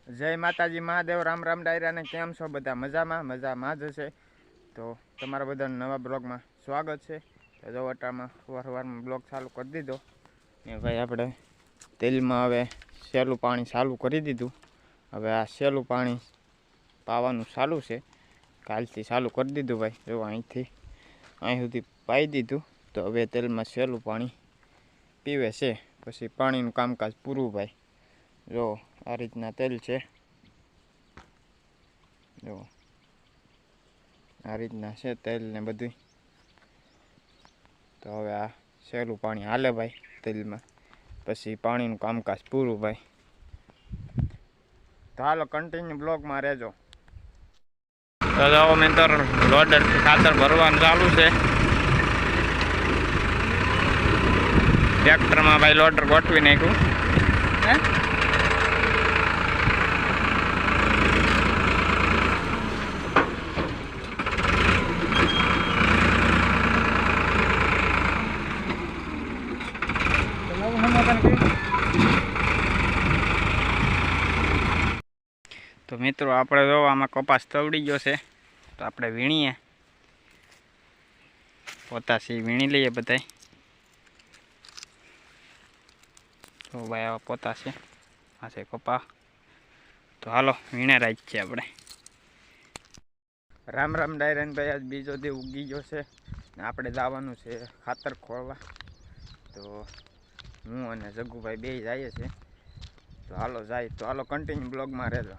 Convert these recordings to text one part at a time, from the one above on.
જય માતાજી મહાદેવ, રામ રામ ડાયરાને. કેમ છો બધા? મજામાં જ હશે. તો તમારા બધાના નવા બ્લોગમાં સ્વાગત છે. તો જો અટામાં સવારમાં બ્લોગ ચાલુ કરી દીધો ને ભાઈ આપણે તેલમાં હવે સહેલું પાણી ચાલુ કરી દીધું. હવે આ સહેલું પાણી પાવાનું ચાલુ છે. કાલથી ચાલુ કરી દીધું ભાઈ. જો અહીં સુધી પાઈ દીધું. તો હવે તેલમાં સહેલું પાણી પીવે છે. પછી પાણીનું કામકાજ પૂરું ભાઈ. જો આ રીતના તેલ છે. જો આ રીતના છે તેલ ને બધું. તો હવે આ સહેલું પાણી હાલે ભાઈ તેલમાં, પછી પાણીનું કામકાજ પૂરું ભાઈ. તો હાલો કન્ટિન્યુ બ્લોગમાં રહેજો. તો જો મિત્ર લોડર ખાતર ભરવાનું ચાલુ છે. ટ્રેક્ટરમાં ભાઈ લોડર ગોઠવી નાખ્યું. તો મિત્રો આપણે જો આમાં કપાસ તવડી ગયો છે. તો આપણે વીણીએ, પોતાશી વીણી લઈએ બધાય. તો ભાઈ આવા પોતાશે આ છે કપા. તો હાલો વીણે રાખ છે આપણે. રામ રામ ડાયરાન ભાઈ, આજ બીજો દી ઉગી ગયો છે ને આપણે જવાનું છે ખાતર ખોળવા. તો હું અને જગ્ગુભાઈ બે જઈએ છે. તો હાલો જાય. તો હાલો કન્ટિન્યુ બ્લોગમાં રહેજો.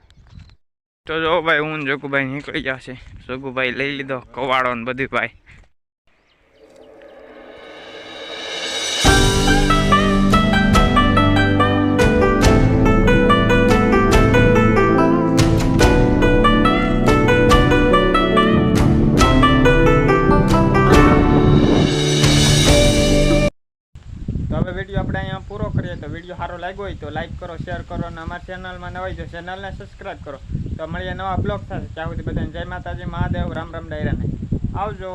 તો જો ભાઈ હું જગ્ગુભાઈ નીકળી ગયા છે. જગ્ગુભાઈ લઈ લીધો કવાડો ને બધું ભાઈ. વિડીયો આપણે અહીંયા પૂરો કરીએ. તો વિડીયો સારો લાગ્યો હોય તો લાઈક કરો, શેર કરો અને અમારા ચેનલમાં નવા હોય તો ચેનલને સબસ્ક્રાઈબ કરો. તો મળીએ નવા બ્લોગ સાથે. ત્યાં સુધી બધાને જય માતાજી મહાદેવ, રામ રામ ડાયરાને. આવજો.